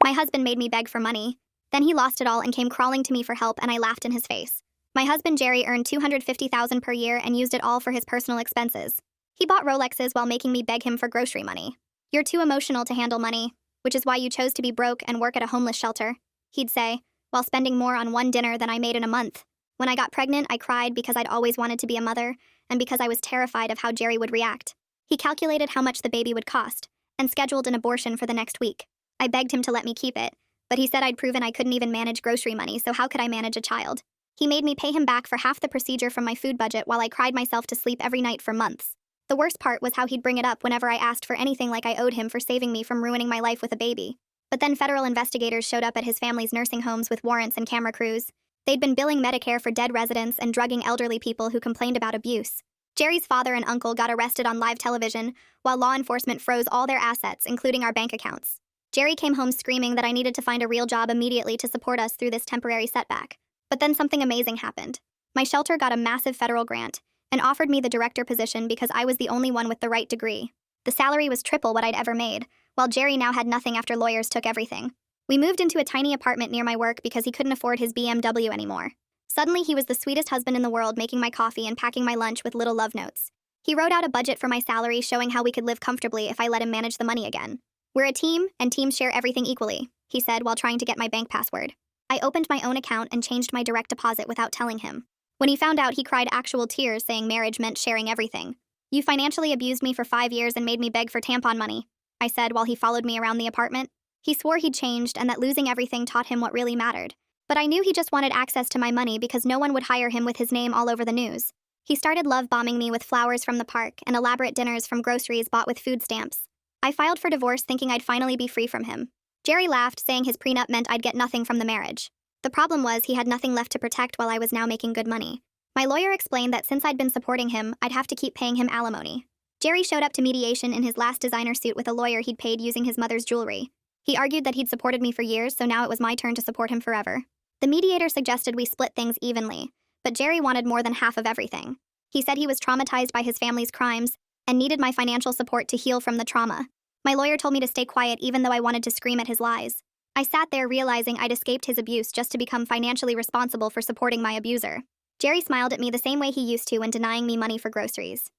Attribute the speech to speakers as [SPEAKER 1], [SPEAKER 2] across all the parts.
[SPEAKER 1] My husband made me beg for money. Then he lost it all and came crawling to me for help, and I laughed in his face. My husband Jerry earned $250,000 per year and used it all for his personal expenses. He bought Rolexes while making me beg him for grocery money. You're too emotional to handle money, which is why you chose to be broke and work at a homeless shelter, he'd say, while spending more on one dinner than I made in a month. When I got pregnant, I cried because I'd always wanted to be a mother, and because I was terrified of how Jerry would react. He calculated how much the baby would cost, and scheduled an abortion for the next week. I begged him to let me keep it, but he said I'd proven I couldn't even manage grocery money, so how could I manage a child? He made me pay him back for half the procedure from my food budget while I cried myself to sleep every night for months. The worst part was how he'd bring it up whenever I asked for anything, like I owed him for saving me from ruining my life with a baby. But then federal investigators showed up at his family's nursing homes with warrants and camera crews. They'd been billing Medicare for dead residents and drugging elderly people who complained about abuse. Jerry's father and uncle got arrested on live television, while law enforcement froze all their assets, including our bank accounts. Jerry came home screaming that I needed to find a real job immediately to support us through this temporary setback. But then something amazing happened. My shelter got a massive federal grant and offered me the director position because I was the only one with the right degree. The salary was triple what I'd ever made, while Jerry now had nothing after lawyers took everything. We moved into a tiny apartment near my work because he couldn't afford his BMW anymore. Suddenly, he was the sweetest husband in the world, making my coffee and packing my lunch with little love notes. He wrote out a budget for my salary, showing how we could live comfortably if I let him manage the money again. We're a team, and teams share everything equally, he said while trying to get my bank password. I opened my own account and changed my direct deposit without telling him. When he found out, he cried actual tears, saying marriage meant sharing everything. You financially abused me for 5 years and made me beg for tampon money, I said while he followed me around the apartment. He swore he'd changed and that losing everything taught him what really mattered. But I knew he just wanted access to my money because no one would hire him with his name all over the news. He started love-bombing me with flowers from the park and elaborate dinners from groceries bought with food stamps. I filed for divorce thinking I'd finally be free from him. Jerry laughed, saying his prenup meant I'd get nothing from the marriage. The problem was he had nothing left to protect while I was now making good money. My lawyer explained that since I'd been supporting him, I'd have to keep paying him alimony. Jerry showed up to mediation in his last designer suit with a lawyer he'd paid using his mother's jewelry. He argued that he'd supported me for years, so now it was my turn to support him forever. The mediator suggested we split things evenly, but Jerry wanted more than half of everything. He said he was traumatized by his family's crimes and needed my financial support to heal from the trauma. My lawyer told me to stay quiet even though I wanted to scream at his lies. I sat there realizing I'd escaped his abuse just to become financially responsible for supporting my abuser. Jerry smiled at me the same way he used to when denying me money for groceries.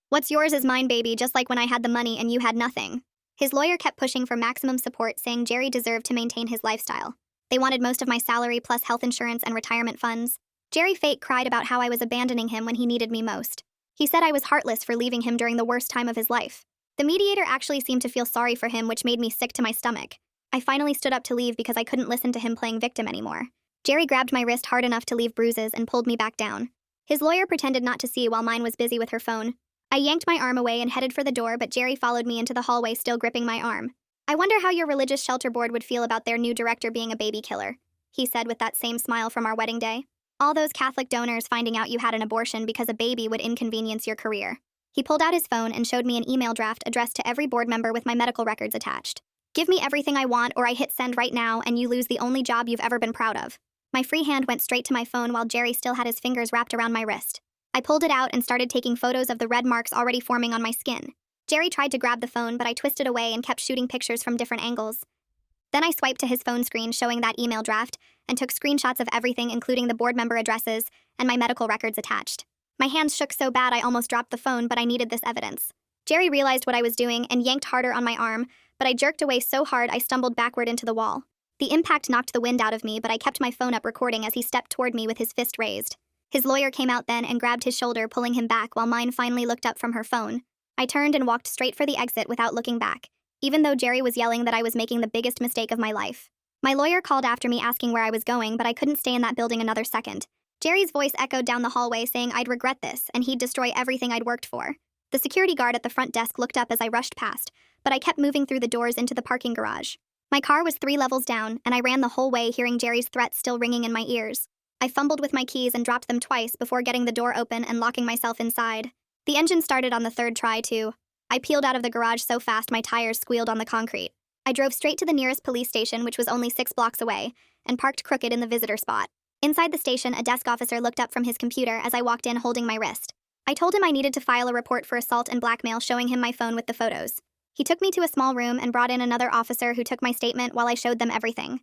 [SPEAKER 1] What's yours is mine, baby, just like when I had the money and you had nothing. His lawyer kept pushing for maximum support, saying Jerry deserved to maintain his lifestyle. They wanted most of my salary plus health insurance and retirement funds. Jerry fake cried about how I was abandoning him when he needed me most. He said I was heartless for leaving him during the worst time of his life. The mediator actually seemed to feel sorry for him, which made me sick to my stomach. I finally stood up to leave because I couldn't listen to him playing victim anymore. Jerry grabbed my wrist hard enough to leave bruises and pulled me back down. His lawyer pretended not to see while mine was busy with her phone. I yanked my arm away and headed for the door, but Jerry followed me into the hallway, still gripping my arm. I wonder how your religious shelter board would feel about their new director being a baby killer, he said with that same smile from our wedding day. All those Catholic donors finding out you had an abortion because a baby would inconvenience your career. He pulled out his phone and showed me an email draft addressed to every board member with my medical records attached. Give me everything I want or I hit send right now and you lose the only job you've ever been proud of. My free hand went straight to my phone while Jerry still had his fingers wrapped around my wrist. I pulled it out and started taking photos of the red marks already forming on my skin. Jerry tried to grab the phone, but I twisted away and kept shooting pictures from different angles. Then I swiped to his phone screen showing that email draft and took screenshots of everything, including the board member addresses and my medical records attached. My hands shook so bad I almost dropped the phone, but I needed this evidence. Jerry realized what I was doing and yanked harder on my arm, but I jerked away so hard I stumbled backward into the wall. The impact knocked the wind out of me, but I kept my phone up recording as he stepped toward me with his fist raised. His lawyer came out then and grabbed his shoulder, pulling him back while mine finally looked up from her phone. I turned and walked straight for the exit without looking back, even though Jerry was yelling that I was making the biggest mistake of my life. My lawyer called after me asking where I was going, but I couldn't stay in that building another second. Jerry's voice echoed down the hallway saying I'd regret this and he'd destroy everything I'd worked for. The security guard at the front desk looked up as I rushed past, but I kept moving through the doors into the parking garage. My car was 3 levels down, and I ran the whole way hearing Jerry's threats still ringing in my ears. I fumbled with my keys and dropped them twice before getting the door open and locking myself inside. The engine started on the 3rd try, too. I peeled out of the garage so fast my tires squealed on the concrete. I drove straight to the nearest police station, which was only 6 blocks away, and parked crooked in the visitor spot. Inside the station, a desk officer looked up from his computer as I walked in holding my wrist. I told him I needed to file a report for assault and blackmail, showing him my phone with the photos. He took me to a small room and brought in another officer who took my statement while I showed them everything.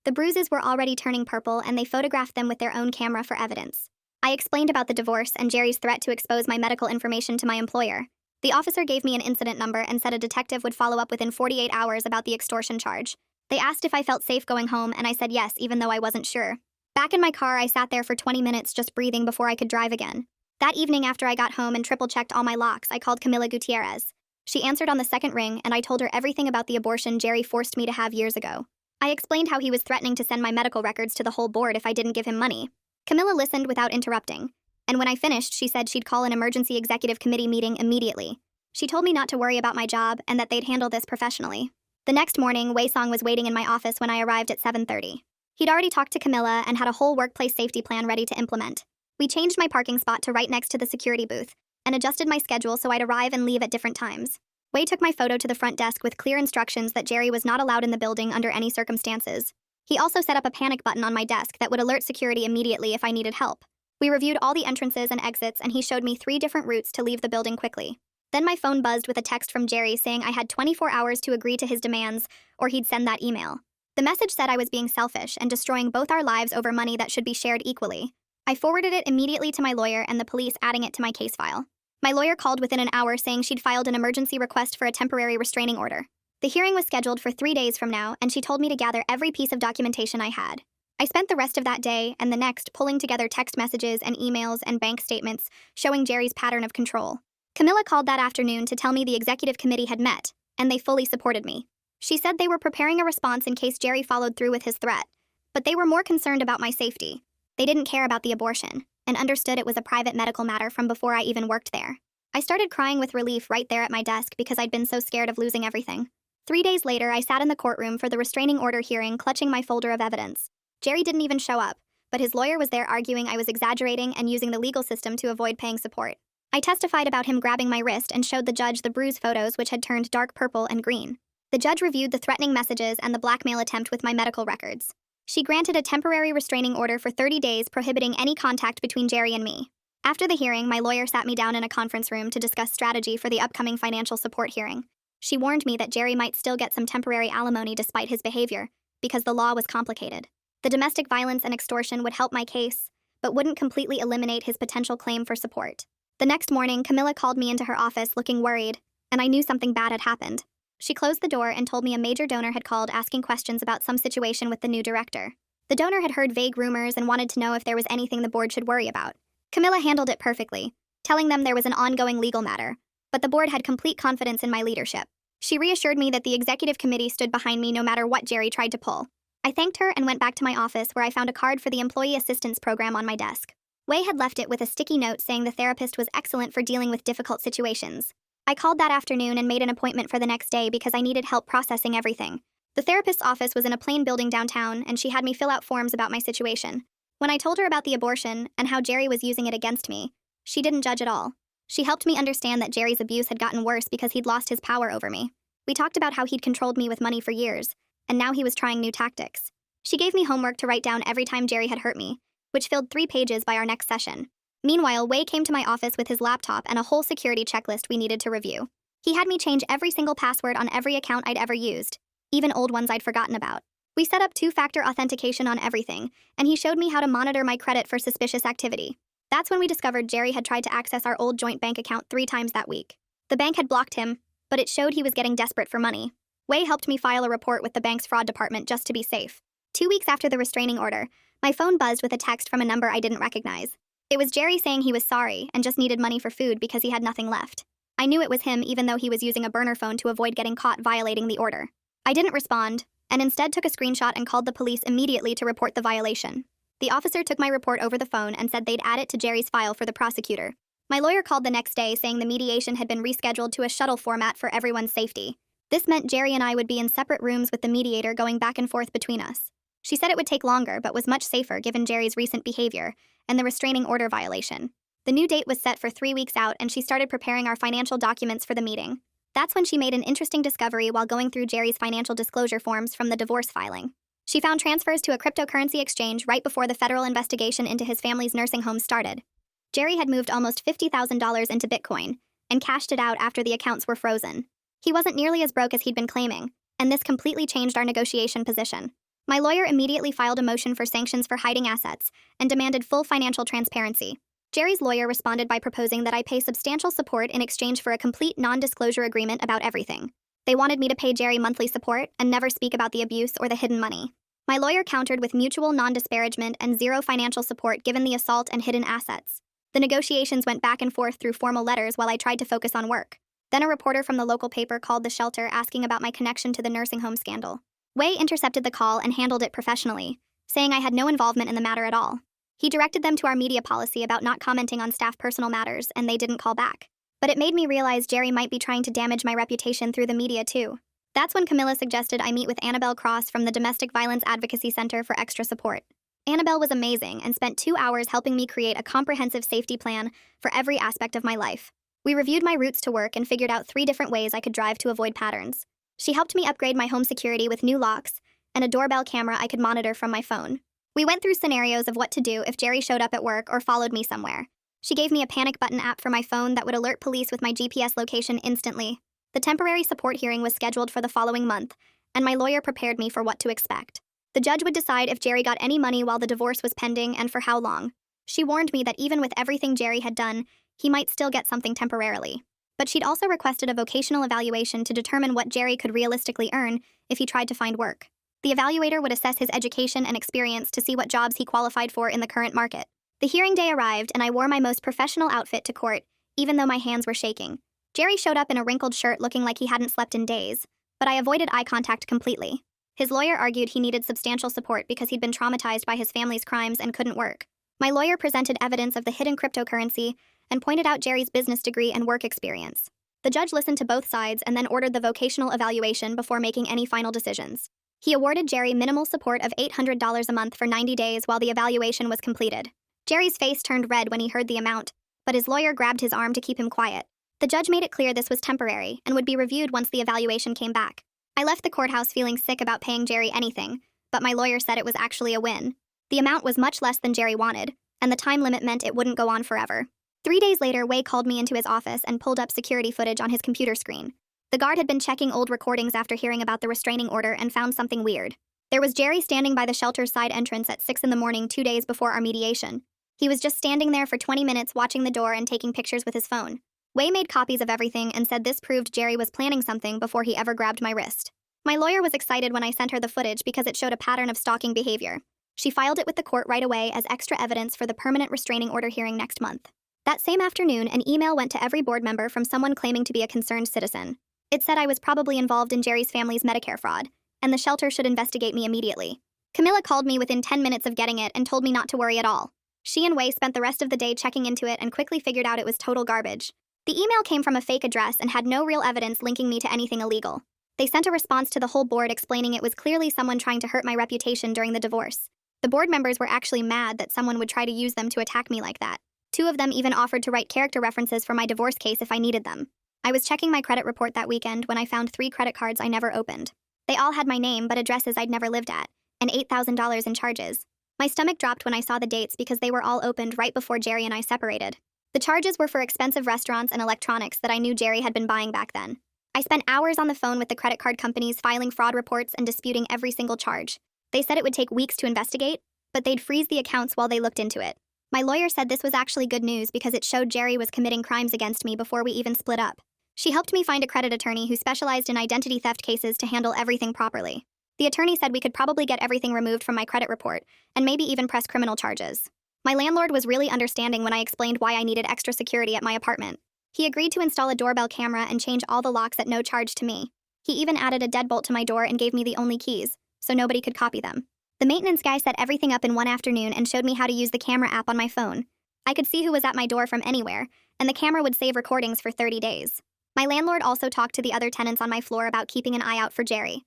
[SPEAKER 1] The bruises were already turning purple, and they photographed them with their own camera for evidence. I explained about the divorce and Jerry's threat to expose my medical information to my employer. The officer gave me an incident number and said a detective would follow up within 48 hours about the extortion charge. They asked if I felt safe going home, and I said yes, even though I wasn't sure. Back in my car, I sat there for 20 minutes just breathing before I could drive again. That evening, after I got home and triple-checked all my locks, I called Camila Gutierrez. She answered on the second ring, and I told her everything about the abortion Jerry forced me to have years ago. I explained how he was threatening to send my medical records to the whole board if I didn't give him money. Camila listened without interrupting, and when I finished, she said she'd call an emergency executive committee meeting immediately. She told me not to worry about my job and that they'd handle this professionally. The next morning, Wei Song was waiting in my office when I arrived at 7:30. He'd already talked to Camila and had a whole workplace safety plan ready to implement. We changed my parking spot to right next to the security booth and adjusted my schedule so I'd arrive and leave at different times. Wei took my photo to the front desk with clear instructions that Jerry was not allowed in the building under any circumstances. He also set up a panic button on my desk that would alert security immediately if I needed help. We reviewed all the entrances and exits, and he showed me 3 different routes to leave the building quickly. Then my phone buzzed with a text from Jerry saying I had 24 hours to agree to his demands, or he'd send that email. The message said I was being selfish and destroying both our lives over money that should be shared equally. I forwarded it immediately to my lawyer and the police, adding it to my case file. My lawyer called within an hour saying she'd filed an emergency request for a temporary restraining order. The hearing was scheduled for 3 days from now, and she told me to gather every piece of documentation I had. I spent the rest of that day and the next pulling together text messages and emails and bank statements showing Jerry's pattern of control. Camila called that afternoon to tell me the executive committee had met, and they fully supported me. She said they were preparing a response in case Jerry followed through with his threat, but they were more concerned about my safety. They didn't care about the abortion, and understood it was a private medical matter from before I even worked there. I started crying with relief right there at my desk because I'd been so scared of losing everything. 3 days later, I sat in the courtroom for the restraining order hearing, clutching my folder of evidence. Jerry didn't even show up, but his lawyer was there arguing I was exaggerating and using the legal system to avoid paying support. I testified about him grabbing my wrist and showed the judge the bruise photos, which had turned dark purple and green. The judge reviewed the threatening messages and the blackmail attempt with my medical records. She granted a temporary restraining order for 30 days prohibiting any contact between Jerry and me. After the hearing, my lawyer sat me down in a conference room to discuss strategy for the upcoming financial support hearing. She warned me that Jerry might still get some temporary alimony despite his behavior, because the law was complicated. The domestic violence and extortion would help my case, but wouldn't completely eliminate his potential claim for support. The next morning, Camila called me into her office looking worried, and I knew something bad had happened. She closed the door and told me a major donor had called asking questions about some situation with the new director. The donor had heard vague rumors and wanted to know if there was anything the board should worry about. Camila handled it perfectly, telling them there was an ongoing legal matter, but the board had complete confidence in my leadership. She reassured me that the executive committee stood behind me no matter what Jerry tried to pull. I thanked her and went back to my office, where I found a card for the employee assistance program on my desk. Wei had left it with a sticky note saying the therapist was excellent for dealing with difficult situations. I called that afternoon and made an appointment for the next day because I needed help processing everything. The therapist's office was in a plain building downtown, and she had me fill out forms about my situation. When I told her about the abortion and how Jerry was using it against me, she didn't judge at all. She helped me understand that Jerry's abuse had gotten worse because he'd lost his power over me. We talked about how he'd controlled me with money for years, and now he was trying new tactics. She gave me homework to write down every time Jerry had hurt me, which filled 3 pages by our next session. Meanwhile, Wei came to my office with his laptop and a whole security checklist we needed to review. He had me change every single password on every account I'd ever used, even old ones I'd forgotten about. We set up 2-factor authentication on everything, and he showed me how to monitor my credit for suspicious activity. That's when we discovered Jerry had tried to access our old joint bank account 3 times that week. The bank had blocked him, but it showed he was getting desperate for money. Wei helped me file a report with the bank's fraud department just to be safe. 2 weeks after the restraining order, my phone buzzed with a text from a number I didn't recognize. It was Jerry saying he was sorry and just needed money for food because he had nothing left. I knew it was him even though he was using a burner phone to avoid getting caught violating the order. I didn't respond, and instead took a screenshot and called the police immediately to report the violation. The officer took my report over the phone and said they'd add it to Jerry's file for the prosecutor. My lawyer called the next day saying the mediation had been rescheduled to a shuttle format for everyone's safety. This meant Jerry and I would be in separate rooms with the mediator going back and forth between us. She said it would take longer but was much safer given Jerry's recent behavior and the restraining order violation. The new date was set for 3 weeks out, and she started preparing our financial documents for the meeting. That's when she made an interesting discovery while going through Jerry's financial disclosure forms from the divorce filing. She found transfers to a cryptocurrency exchange right before the federal investigation into his family's nursing home started. Jerry had moved almost $50,000 into Bitcoin and cashed it out after the accounts were frozen. He wasn't nearly as broke as he'd been claiming, and this completely changed our negotiation position. My lawyer immediately filed a motion for sanctions for hiding assets and demanded full financial transparency. Jerry's lawyer responded by proposing that I pay substantial support in exchange for a complete non-disclosure agreement about everything. They wanted me to pay Jerry monthly support and never speak about the abuse or the hidden money. My lawyer countered with mutual non-disparagement and zero financial support given the assault and hidden assets. The negotiations went back and forth through formal letters while I tried to focus on work. Then a reporter from the local paper called the shelter asking about my connection to the nursing home scandal. Wei intercepted the call and handled it professionally, saying I had no involvement in the matter at all. He directed them to our media policy about not commenting on staff personal matters, and they didn't call back. But it made me realize Jerry might be trying to damage my reputation through the media too. That's when Camilla suggested I meet with Annabelle Cross from the Domestic Violence Advocacy Center for extra support. Annabelle was amazing and spent 2 hours helping me create a comprehensive safety plan for every aspect of my life. We reviewed my routes to work and figured out 3 different ways I could drive to avoid patterns. She helped me upgrade my home security with new locks and a doorbell camera I could monitor from my phone. We went through scenarios of what to do if Jerry showed up at work or followed me somewhere. She gave me a panic button app for my phone that would alert police with my GPS location instantly. The temporary support hearing was scheduled for the following month, and my lawyer prepared me for what to expect. The judge would decide if Jerry got any money while the divorce was pending and for how long. She warned me that even with everything Jerry had done, he might still get something temporarily. But she'd also requested a vocational evaluation to determine what Jerry could realistically earn if he tried to find work. The evaluator would assess his education and experience to see what jobs he qualified for in the current market. The hearing day arrived, and I wore my most professional outfit to court, even though my hands were shaking. Jerry showed up in a wrinkled shirt looking like he hadn't slept in days, but I avoided eye contact completely. His lawyer argued he needed substantial support because he'd been traumatized by his family's crimes and couldn't work. My lawyer presented evidence of the hidden cryptocurrency and pointed out Jerry's business degree and work experience. The judge listened to both sides and then ordered the vocational evaluation before making any final decisions. He awarded Jerry minimal support of $800 a month for 90 days while the evaluation was completed. Jerry's face turned red when he heard the amount, but his lawyer grabbed his arm to keep him quiet. The judge made it clear this was temporary and would be reviewed once the evaluation came back. I left the courthouse feeling sick about paying Jerry anything, but my lawyer said it was actually a win. The amount was much less than Jerry wanted, and the time limit meant it wouldn't go on forever. 3 days later, Wei called me into his office and pulled up security footage on his computer screen. The guard had been checking old recordings after hearing about the restraining order and found something weird. There was Jerry standing by the shelter's side entrance at 6 in the morning 2 days before our mediation. He was just standing there for 20 minutes watching the door and taking pictures with his phone. Wei made copies of everything and said this proved Jerry was planning something before he ever grabbed my wrist. My lawyer was excited when I sent her the footage because it showed a pattern of stalking behavior. She filed it with the court right away as extra evidence for the permanent restraining order hearing next month. That same afternoon, an email went to every board member from someone claiming to be a concerned citizen. It said I was probably involved in Jerry's family's Medicare fraud, and the shelter should investigate me immediately. Camilla called me within 10 minutes of getting it and told me not to worry at all. She and Wei spent the rest of the day checking into it and quickly figured out it was total garbage. The email came from a fake address and had no real evidence linking me to anything illegal. They sent a response to the whole board explaining it was clearly someone trying to hurt my reputation during the divorce. The board members were actually mad that someone would try to use them to attack me like that. 2 of them even offered to write character references for my divorce case if I needed them. I was checking my credit report that weekend when I found 3 credit cards I never opened. They all had my name but addresses I'd never lived at, and $8,000 in charges. My stomach dropped when I saw the dates because they were all opened right before Jerry and I separated. The charges were for expensive restaurants and electronics that I knew Jerry had been buying back then. I spent hours on the phone with the credit card companies filing fraud reports and disputing every single charge. They said it would take weeks to investigate, but they'd freeze the accounts while they looked into it. My lawyer said this was actually good news because it showed Jerry was committing crimes against me before we even split up. She helped me find a credit attorney who specialized in identity theft cases to handle everything properly. The attorney said we could probably get everything removed from my credit report, and maybe even press criminal charges. My landlord was really understanding when I explained why I needed extra security at my apartment. He agreed to install a doorbell camera and change all the locks at no charge to me. He even added a deadbolt to my door and gave me the only keys, so nobody could copy them. The maintenance guy set everything up in one afternoon and showed me how to use the camera app on my phone. I could see who was at my door from anywhere, and the camera would save recordings for 30 days. My landlord also talked to the other tenants on my floor about keeping an eye out for Jerry.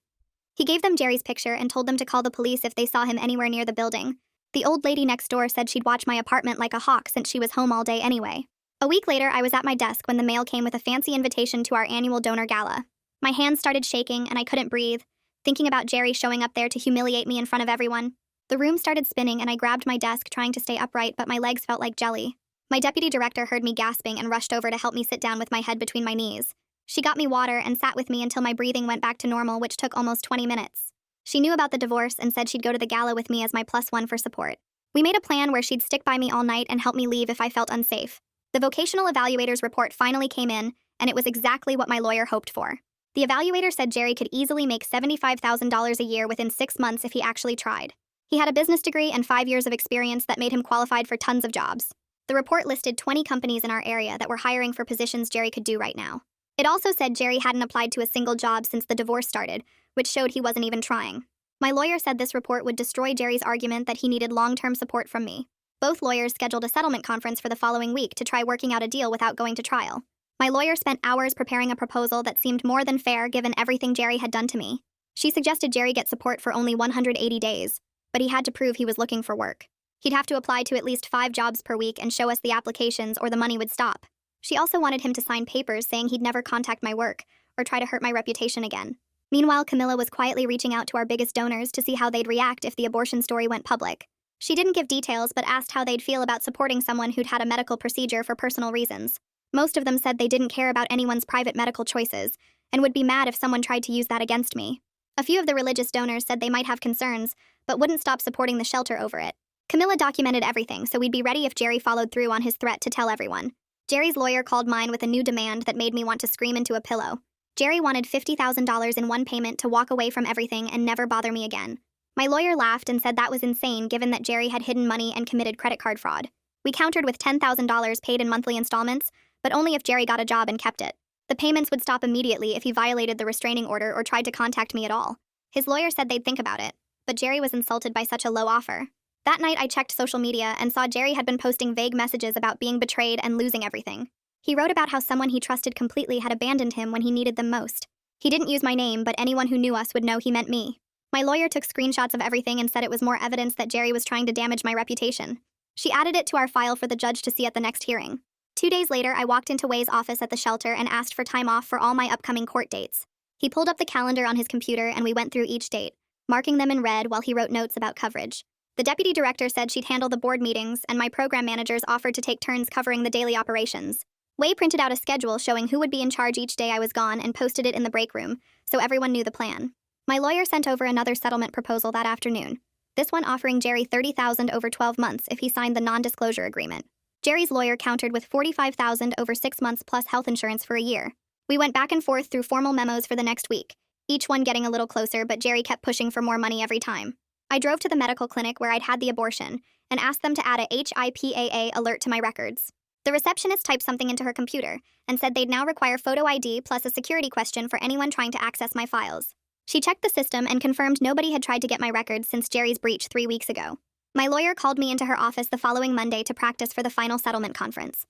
[SPEAKER 1] He gave them Jerry's picture and told them to call the police if they saw him anywhere near the building. The old lady next door said she'd watch my apartment like a hawk since she was home all day anyway. A week later, I was at my desk when the mail came with a fancy invitation to our annual donor gala. My hands started shaking and I couldn't breathe, thinking about Jerry showing up there to humiliate me in front of everyone. The room started spinning and I grabbed my desk trying to stay upright, but my legs felt like jelly. My deputy director heard me gasping and rushed over to help me sit down with my head between my knees. She got me water and sat with me until my breathing went back to normal, which took almost 20 minutes. She knew about the divorce and said she'd go to the gala with me as my +1 for support. We made a plan where she'd stick by me all night and help me leave if I felt unsafe. The vocational evaluator's report finally came in, and it was exactly what my lawyer hoped for. The evaluator said Jerry could easily make $75,000 a year within 6 months if he actually tried. He had a business degree and 5 years of experience that made him qualified for tons of jobs. The report listed 20 companies in our area that were hiring for positions Jerry could do right now. It also said Jerry hadn't applied to a single job since the divorce started, which showed he wasn't even trying. My lawyer said this report would destroy Jerry's argument that he needed long-term support from me. Both lawyers scheduled a settlement conference for the following week to try working out a deal without going to trial. My lawyer spent hours preparing a proposal that seemed more than fair given everything Jerry had done to me. She suggested Jerry get support for only 180 days, but he had to prove he was looking for work. He'd have to apply to at least 5 jobs per week and show us the applications or the money would stop. She also wanted him to sign papers saying he'd never contact my work or try to hurt my reputation again. Meanwhile, Camilla was quietly reaching out to our biggest donors to see how they'd react if the abortion story went public. She didn't give details but asked how they'd feel about supporting someone who'd had a medical procedure for personal reasons. Most of them said they didn't care about anyone's private medical choices and would be mad if someone tried to use that against me. A few of the religious donors said they might have concerns, but wouldn't stop supporting the shelter over it. Camilla documented everything, so we'd be ready if Jerry followed through on his threat to tell everyone. Jerry's lawyer called mine with a new demand that made me want to scream into a pillow. Jerry wanted $50,000 in one payment to walk away from everything and never bother me again. My lawyer laughed and said that was insane given that Jerry had hidden money and committed credit card fraud. We countered with $10,000 paid in monthly installments, but only if Jerry got a job and kept it. The payments would stop immediately if he violated the restraining order or tried to contact me at all. His lawyer said they'd think about it, but Jerry was insulted by such a low offer. That night I checked social media and saw Jerry had been posting vague messages about being betrayed and losing everything. He wrote about how someone he trusted completely had abandoned him when he needed them most. He didn't use my name, but anyone who knew us would know he meant me. My lawyer took screenshots of everything and said it was more evidence that Jerry was trying to damage my reputation. She added it to our file for the judge to see at the next hearing. 2 days later, I walked into Way's office at the shelter and asked for time off for all my upcoming court dates. He pulled up the calendar on his computer and we went through each date, marking them in red while he wrote notes about coverage. The deputy director said she'd handle the board meetings, and my program managers offered to take turns covering the daily operations. Way printed out a schedule showing who would be in charge each day I was gone and posted it in the break room, so everyone knew the plan. My lawyer sent over another settlement proposal that afternoon, this one offering Jerry $30,000 over 12 months if he signed the non-disclosure agreement. Jerry's lawyer countered with $45,000 over 6 months plus health insurance for a year. We went back and forth through formal memos for the next week, each one getting a little closer, but Jerry kept pushing for more money every time. I drove to the medical clinic where I'd had the abortion and asked them to add a HIPAA alert to my records. The receptionist typed something into her computer and said they'd now require photo ID plus a security question for anyone trying to access my files. She checked the system and confirmed nobody had tried to get my records since Jerry's breach 3 weeks ago. My lawyer called me into her office the following Monday to practice for the final settlement conference.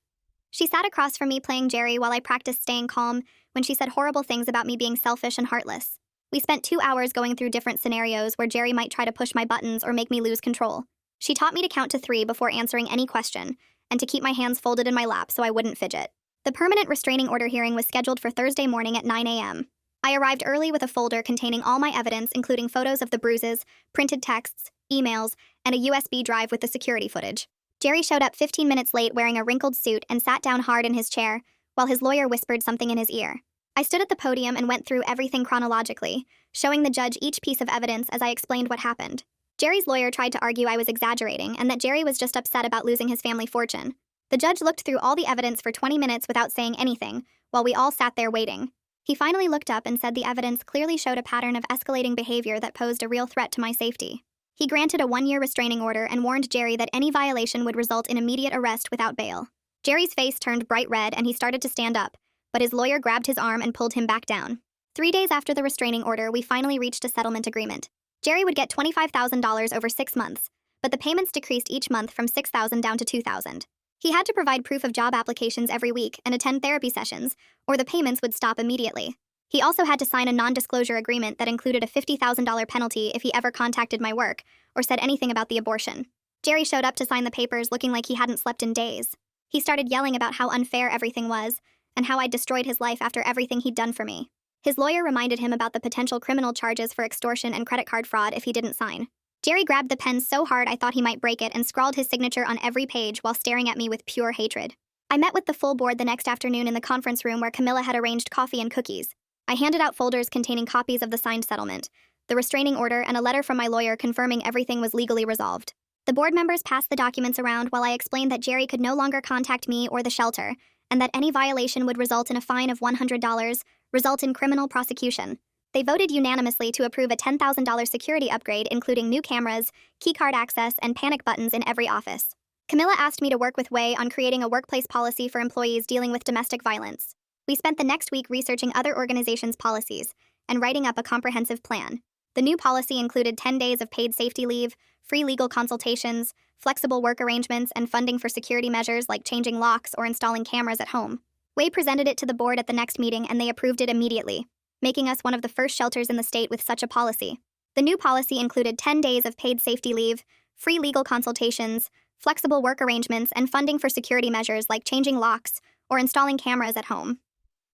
[SPEAKER 1] She sat across from me playing Jerry while I practiced staying calm when she said horrible things about me being selfish and heartless. We spent 2 hours going through different scenarios where Jerry might try to push my buttons or make me lose control. She taught me to count to 3 before answering any question, and to keep my hands folded in my lap so I wouldn't fidget. The permanent restraining order hearing was scheduled for Thursday morning at 9 a.m. I arrived early with a folder containing all my evidence, including photos of the bruises, printed texts, emails, and a USB drive with the security footage. Jerry showed up 15 minutes late wearing a wrinkled suit and sat down hard in his chair, while his lawyer whispered something in his ear. I stood at the podium and went through everything chronologically, showing the judge each piece of evidence as I explained what happened. Jerry's lawyer tried to argue I was exaggerating and that Jerry was just upset about losing his family fortune. The judge looked through all the evidence for 20 minutes without saying anything, while we all sat there waiting. He finally looked up and said the evidence clearly showed a pattern of escalating behavior that posed a real threat to my safety. He granted a 1-year restraining order and warned Jerry that any violation would result in immediate arrest without bail. Jerry's face turned bright red and he started to stand up, but his lawyer grabbed his arm and pulled him back down. 3 days after the restraining order, we finally reached a settlement agreement. Jerry would get $25,000 over 6 months, but the payments decreased each month from $6,000 down to $2,000. He had to provide proof of job applications every week and attend therapy sessions, or the payments would stop immediately. He also had to sign a non-disclosure agreement that included a $50,000 penalty if he ever contacted my work or said anything about the abortion. Jerry showed up to sign the papers looking like he hadn't slept in days. He started yelling about how unfair everything was and how I'd destroyed his life after everything he'd done for me. His lawyer reminded him about the potential criminal charges for extortion and credit card fraud if he didn't sign. Jerry grabbed the pen so hard I thought he might break it and scrawled his signature on every page while staring at me with pure hatred. I met with the full board the next afternoon in the conference room where Camilla had arranged coffee and cookies. I handed out folders containing copies of the signed settlement, the restraining order, and a letter from my lawyer confirming everything was legally resolved. The board members passed the documents around while I explained that Jerry could no longer contact me or the shelter, and that any violation would result in a fine of $100, result in criminal prosecution. They voted unanimously to approve a $10,000 security upgrade, including new cameras, keycard access, and panic buttons in every office. Camilla asked me to work with Wei on creating a workplace policy for employees dealing with domestic violence. We spent the next week researching other organizations' policies and writing up a comprehensive plan. The new policy included 10 days of paid safety leave, free legal consultations, flexible work arrangements, and funding for security measures like changing locks or installing cameras at home. Wei presented it to the board at the next meeting and they approved it immediately, making us one of the first shelters in the state with such a policy. The new policy included 10 days of paid safety leave, free legal consultations, flexible work arrangements, and funding for security measures like changing locks or installing cameras at home.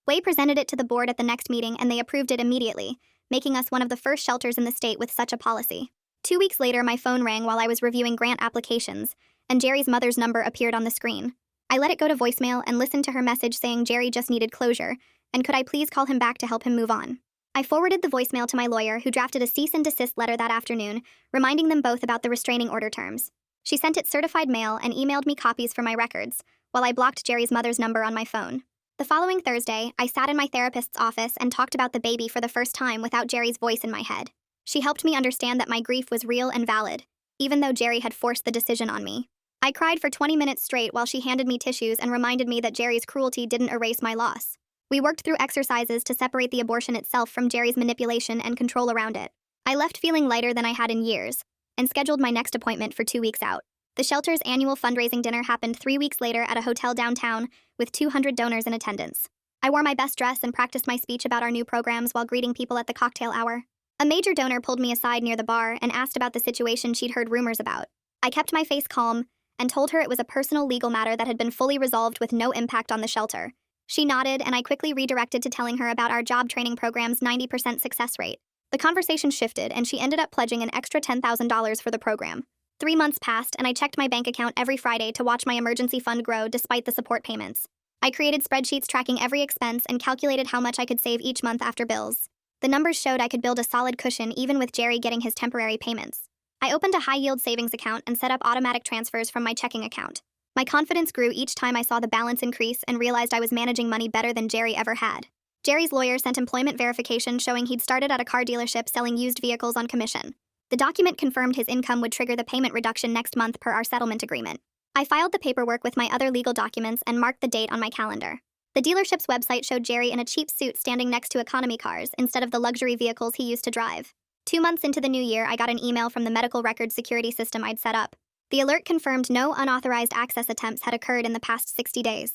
[SPEAKER 1] Wei presented it to the board at the next meeting and they approved it immediately, making us one of the first shelters in the state with such a policy. 2 weeks later, my phone rang while I was reviewing grant applications, and Jerry's mother's number appeared on the screen. I let it go to voicemail and listened to her message saying Jerry just needed closure, and could I please call him back to help him move on. I forwarded the voicemail to my lawyer, who drafted a cease and desist letter that afternoon, reminding them both about the restraining order terms. She sent it certified mail and emailed me copies for my records, while I blocked Jerry's mother's number on my phone. The following Thursday, I sat in my therapist's office and talked about the baby for the first time without Jerry's voice in my head. She helped me understand that my grief was real and valid, even though Jerry had forced the decision on me. I cried for 20 minutes straight while she handed me tissues and reminded me that Jerry's cruelty didn't erase my loss. We worked through exercises to separate the abortion itself from Jerry's manipulation and control around it. I left feeling lighter than I had in years, and scheduled my next appointment for 2 weeks out. The shelter's annual fundraising dinner happened 3 weeks later at a hotel downtown, with 200 donors in attendance. I wore my best dress and practiced my speech about our new programs while greeting people at the cocktail hour. A major donor pulled me aside near the bar and asked about the situation she'd heard rumors about. I kept my face calm and told her it was a personal legal matter that had been fully resolved with no impact on the shelter. She nodded, and I quickly redirected to telling her about our job training program's 90% success rate. The conversation shifted, and she ended up pledging an extra $10,000 for the program. 3 months passed, and I checked my bank account every Friday to watch my emergency fund grow despite the support payments. I created spreadsheets tracking every expense and calculated how much I could save each month after bills. The numbers showed I could build a solid cushion even with Jerry getting his temporary payments. I opened a high-yield savings account and set up automatic transfers from my checking account. My confidence grew each time I saw the balance increase and realized I was managing money better than Jerry ever had. Jerry's lawyer sent employment verification showing he'd started at a car dealership selling used vehicles on commission. The document confirmed his income would trigger the payment reduction next month per our settlement agreement. I filed the paperwork with my other legal documents and marked the date on my calendar. The dealership's website showed Jerry in a cheap suit standing next to economy cars instead of the luxury vehicles he used to drive. 2 months into the new year, I got an email from the medical record security system I'd set up. The alert confirmed no unauthorized access attempts had occurred in the past 60 days.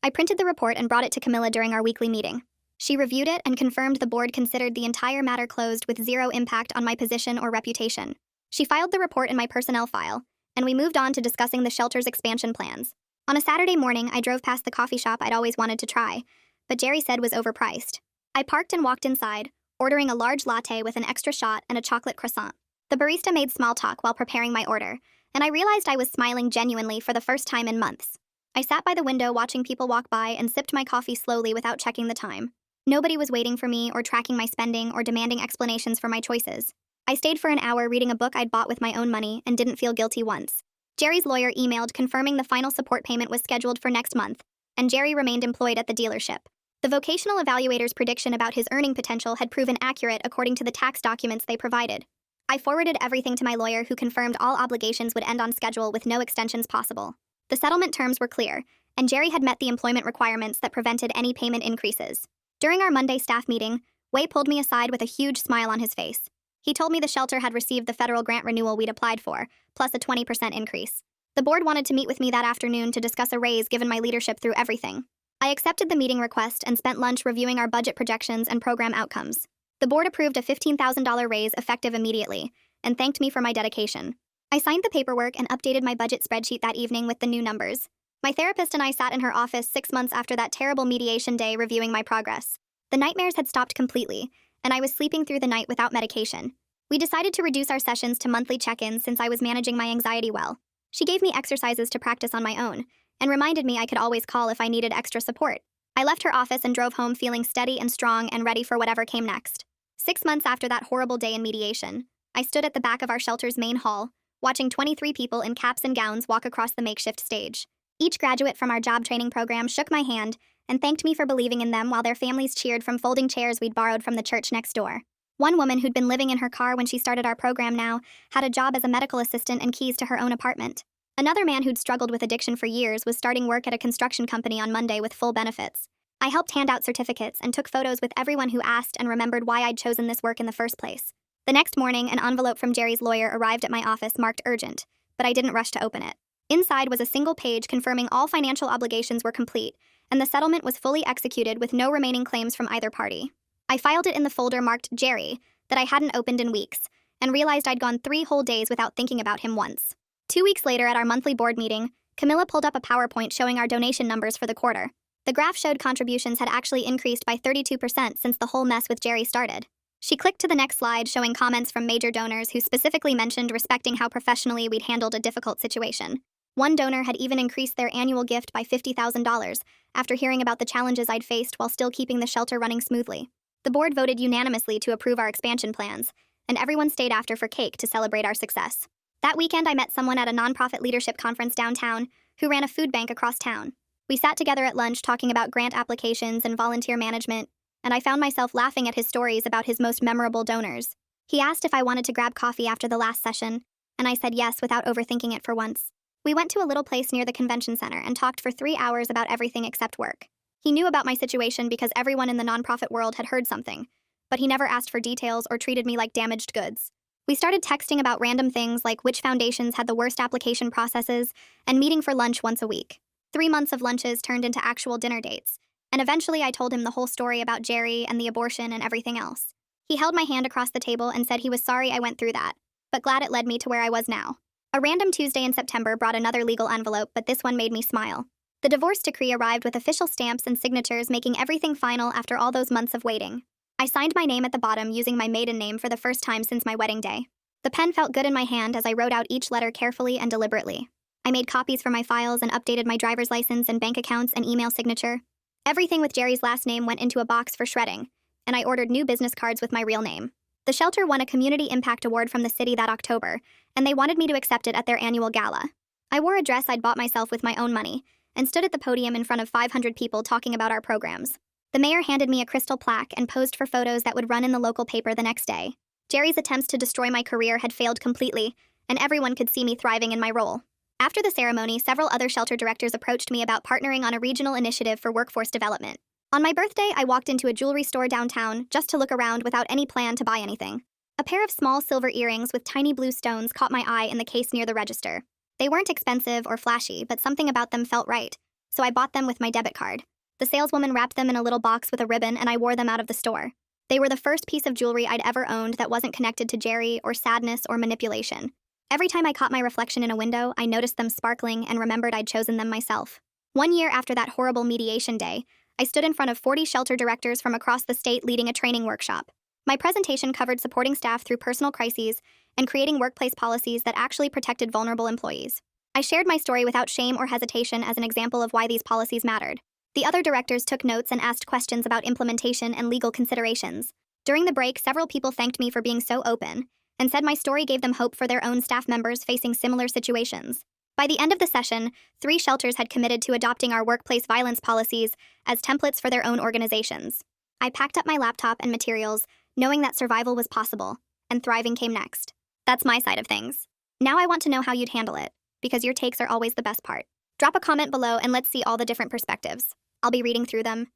[SPEAKER 1] I printed the report and brought it to Camilla during our weekly meeting. She reviewed it and confirmed the board considered the entire matter closed with zero impact on my position or reputation. She filed the report in my personnel file, and we moved on to discussing the shelter's expansion plans. On a Saturday morning, I drove past the coffee shop I'd always wanted to try, but Jerry said was overpriced. I parked and walked inside, ordering a large latte with an extra shot and a chocolate croissant. The barista made small talk while preparing my order, and I realized I was smiling genuinely for the first time in months. I sat by the window watching people walk by and sipped my coffee slowly without checking the time. Nobody was waiting for me or tracking my spending or demanding explanations for my choices. I stayed for an hour reading a book I'd bought with my own money and didn't feel guilty once. Jerry's lawyer emailed confirming the final support payment was scheduled for next month, and Jerry remained employed at the dealership. The vocational evaluator's prediction about his earning potential had proven accurate according to the tax documents they provided. I forwarded everything to my lawyer, who confirmed all obligations would end on schedule with no extensions possible. The settlement terms were clear, and Jerry had met the employment requirements that prevented any payment increases. During our Monday staff meeting, Wei pulled me aside with a huge smile on his face. He told me the shelter had received the federal grant renewal we'd applied for, plus a 20% increase. The board wanted to meet with me that afternoon to discuss a raise given my leadership through everything. I accepted the meeting request and spent lunch reviewing our budget projections and program outcomes. The board approved a $15,000 raise effective immediately, and thanked me for my dedication. I signed the paperwork and updated my budget spreadsheet that evening with the new numbers. My therapist and I sat in her office 6 months after that terrible mediation day reviewing my progress. The nightmares had stopped completely, and I was sleeping through the night without medication. We decided to reduce our sessions to monthly check-ins since I was managing my anxiety well. She gave me exercises to practice on my own, and reminded me I could always call if I needed extra support. I left her office and drove home feeling steady and strong and ready for whatever came next. 6 months after that horrible day in mediation, I stood at the back of our shelter's main hall, watching 23 people in caps and gowns walk across the makeshift stage. Each graduate from our job training program shook my hand and thanked me for believing in them while their families cheered from folding chairs we'd borrowed from the church next door. One woman who'd been living in her car when she started our program now had a job as a medical assistant and keys to her own apartment. Another man who'd struggled with addiction for years was starting work at a construction company on Monday with full benefits. I helped hand out certificates and took photos with everyone who asked and remembered why I'd chosen this work in the first place. The next morning, an envelope from Jerry's lawyer arrived at my office marked urgent, but I didn't rush to open it. Inside was a single page confirming all financial obligations were complete, and the settlement was fully executed with no remaining claims from either party. I filed it in the folder marked Jerry that I hadn't opened in weeks, and realized I'd gone 3 whole days without thinking about him once. 2 weeks later at our monthly board meeting, Camilla pulled up a PowerPoint showing our donation numbers for the quarter. The graph showed contributions had actually increased by 32% since the whole mess with Jerry started. She clicked to the next slide showing comments from major donors who specifically mentioned respecting how professionally we'd handled a difficult situation. One donor had even increased their annual gift by $50,000 after hearing about the challenges I'd faced while still keeping the shelter running smoothly. The board voted unanimously to approve our expansion plans, and everyone stayed after for cake to celebrate our success. That weekend, I met someone at a nonprofit leadership conference downtown who ran a food bank across town. We sat together at lunch talking about grant applications and volunteer management, and I found myself laughing at his stories about his most memorable donors. He asked if I wanted to grab coffee after the last session, and I said yes without overthinking it for once. We went to a little place near the convention center and talked for 3 hours about everything except work. He knew about my situation because everyone in the nonprofit world had heard something, but he never asked for details or treated me like damaged goods. We started texting about random things like which foundations had the worst application processes and meeting for lunch once a week. 3 months of lunches turned into actual dinner dates, and eventually I told him the whole story about Jerry and the abortion and everything else. He held my hand across the table and said he was sorry I went through that, but glad it led me to where I was now. A random Tuesday in September brought another legal envelope, but this one made me smile. The divorce decree arrived with official stamps and signatures, making everything final after all those months of waiting. I signed my name at the bottom using my maiden name for the first time since my wedding day. The pen felt good in my hand as I wrote out each letter carefully and deliberately. I made copies for my files and updated my driver's license and bank accounts and email signature. Everything with Jerry's last name went into a box for shredding, and I ordered new business cards with my real name. The shelter won a Community Impact Award from the city that October, and they wanted me to accept it at their annual gala. I wore a dress I'd bought myself with my own money, and stood at the podium in front of 500 people talking about our programs. The mayor handed me a crystal plaque and posed for photos that would run in the local paper the next day. Jerry's attempts to destroy my career had failed completely, and everyone could see me thriving in my role. After the ceremony, several other shelter directors approached me about partnering on a regional initiative for workforce development. On my birthday, I walked into a jewelry store downtown just to look around without any plan to buy anything. A pair of small silver earrings with tiny blue stones caught my eye in the case near the register. They weren't expensive or flashy, but something about them felt right, so I bought them with my debit card. The saleswoman wrapped them in a little box with a ribbon, and I wore them out of the store. They were the first piece of jewelry I'd ever owned that wasn't connected to Jerry or sadness or manipulation. Every time I caught my reflection in a window, I noticed them sparkling and remembered I'd chosen them myself. 1 year after that horrible mediation day, I stood in front of 40 shelter directors from across the state leading a training workshop. My presentation covered supporting staff through personal crises and creating workplace policies that actually protected vulnerable employees. I shared my story without shame or hesitation as an example of why these policies mattered. The other directors took notes and asked questions about implementation and legal considerations. During the break, several people thanked me for being so open and said my story gave them hope for their own staff members facing similar situations. By the end of the session, 3 shelters had committed to adopting our workplace violence policies as templates for their own organizations. I packed up my laptop and materials, knowing that survival was possible, and thriving came next. That's my side of things. Now I want to know how you'd handle it, because your takes are always the best part. Drop a comment below and let's see all the different perspectives. I'll be reading through them,